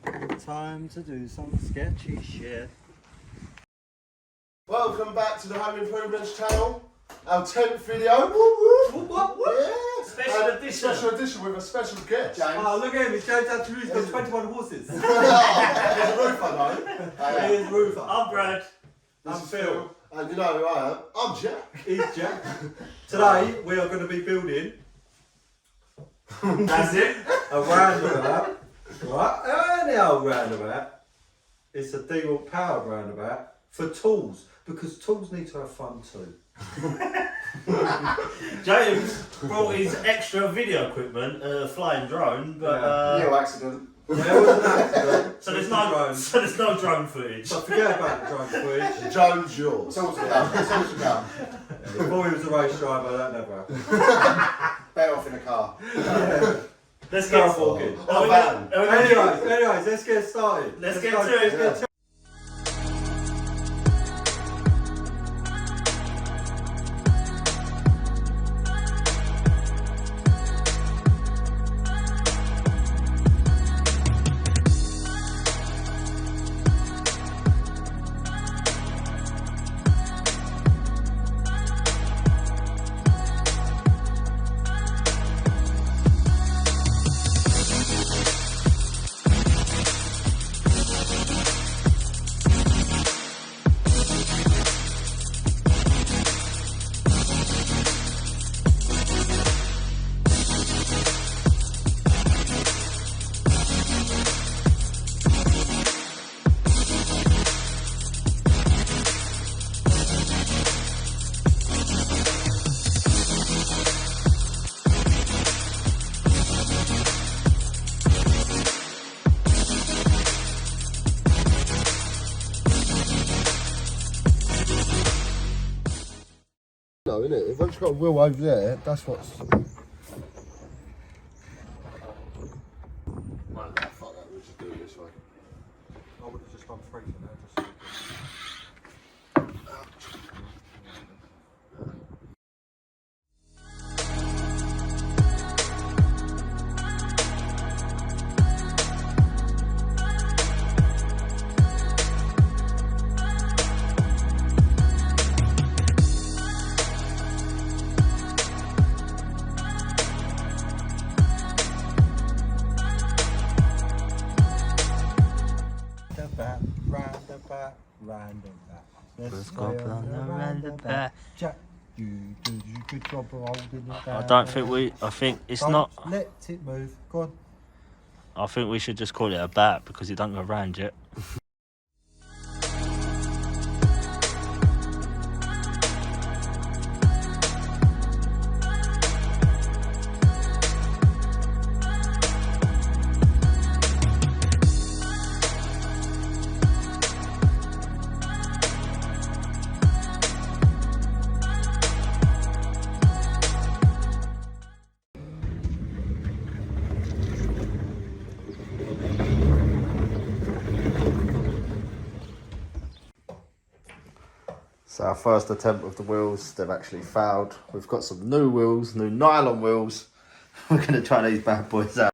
Time to do some sketchy shit. Welcome back to the Home Improvements channel. Our 10th video. Woo, woo. Yeah. Special edition. Special edition with a special guest. James. Oh, look at him, it's James Anthony, he's got 21 horses. He's a roofer though. He is roofer. I'm Brad. I'm Phil. And you know who I am. I'm Jack. He's Jack. Today we are going to be building That's it. a roundabout. Right? Any old roundabout. It's a DeWalt powered roundabout for tools, because tools need to have fun too. James brought his extra video equipment, flying drone, but No accident. Yeah, it was an accident. so there's no drone footage. So forget about the drone footage. The drone's yours. It's all to come. Before he was a race driver, that never happened. Better off in a car. Yeah. Let's get Start walking. Anyways, Anyways, let's get started. Let's get to it. No, innit? If I've got a wheel over there, that's what's. Fuck that, we'll just do it this way. I would have just done three for now. Roundabout. Let's go on the roundabout. Jack, you did a good job of holding it down. I don't think I think it's Don't not. Let it move. Go on. I think we should just call it a bat because it don't go round yet. So our first attempt with the wheels, they've actually failed. We've got some new wheels, new nylon wheels. We're going to try these bad boys out.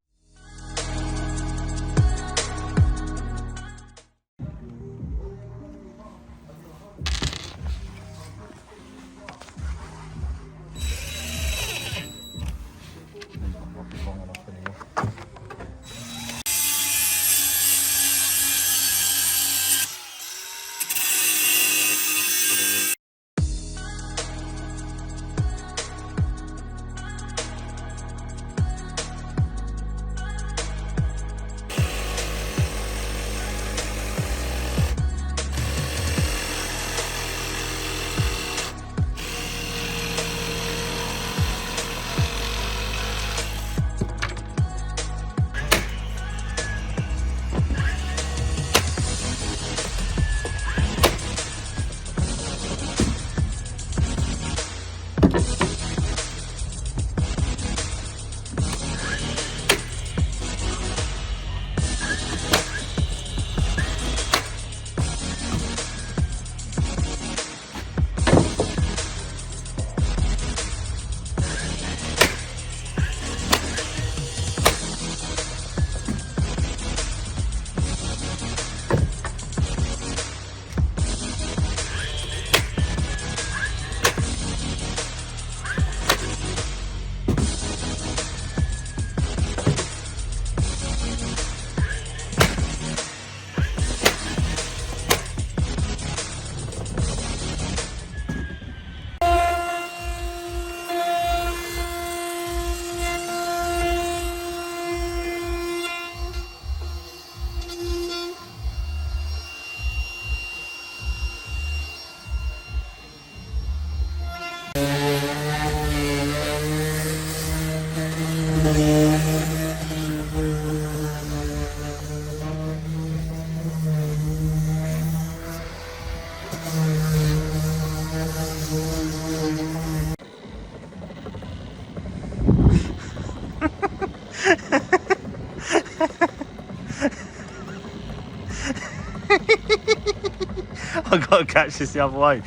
I've got to catch this the other way.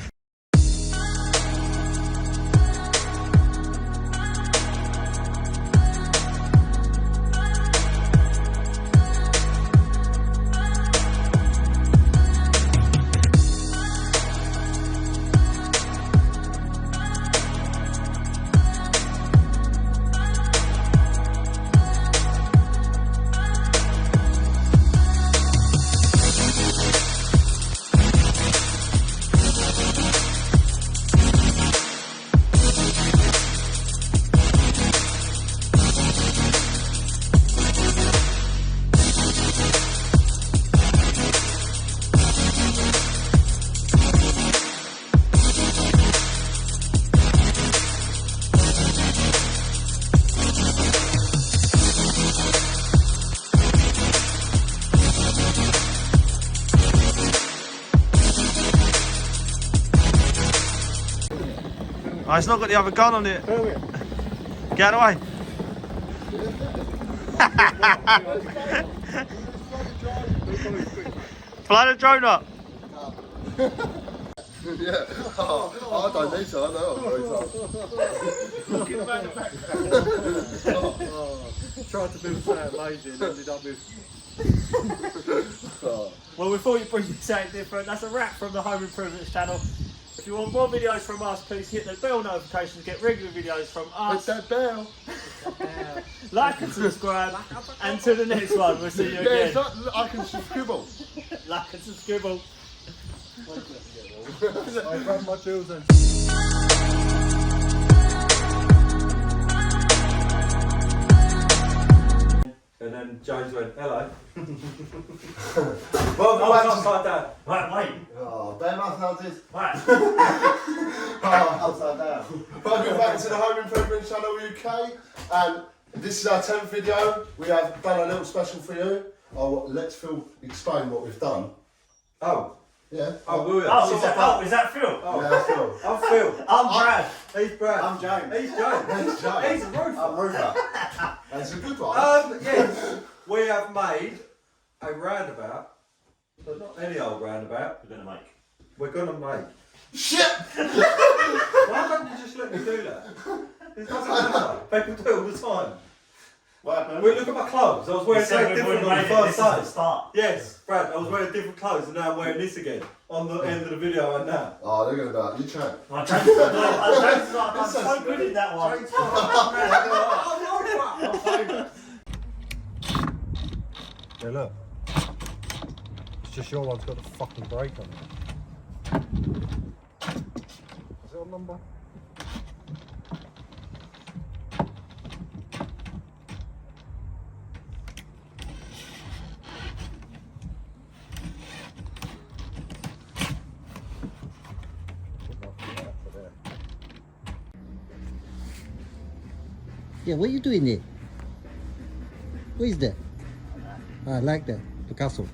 Oh, it's not got the other gun on it. Get out of the way. Fly the drone up. Yeah. Oh, I don't need to, I know I'm Tried to build something amazing and ended up with. Well, we thought you'd bring something different. That's a wrap from the Home Improvements channel. If you want more videos from us, please hit the bell notification to get regular videos from us. Hit that bell. Like and subscribe. And to the next one, we'll see you Yeah, again. it's not, I can scribble. Like and subscribe. I grabbed my tools and. And then James went, hello. Well, Oh, it's upside down. Right, wait. Oh, damn, I found this. Right. Upside down. Welcome back to the Home Improvement Channel UK, and this is our 10th video. We have done a little special for you. Oh, let's Phil explain what we've done. Oh. Yeah. Oh, will you? Oh, is that Phil? Oh. Yeah, Phil. I'm Phil. I'm Brad. He's Brad. I'm James. He's James. He's James. He's a roofer. I'm Roofer. That's a good one. Yes, we have made a roundabout, but not any old roundabout. We're gonna make. We're gonna make. Shit! Why don't you just let me do that? It doesn't matter. People do it all the time. What happened? We look at my clothes. I was wearing something different on the first day. Start. Yes, Brad. I was wearing different clothes, and now I'm wearing this again on the end of the video. And now. Oh, they're going to be like, you change. I'm so good in that one. Hey, look. It's just your one's got the fucking brake on it. Is it on number? Yeah, what are you doing there? What is that? I like that, Picasso.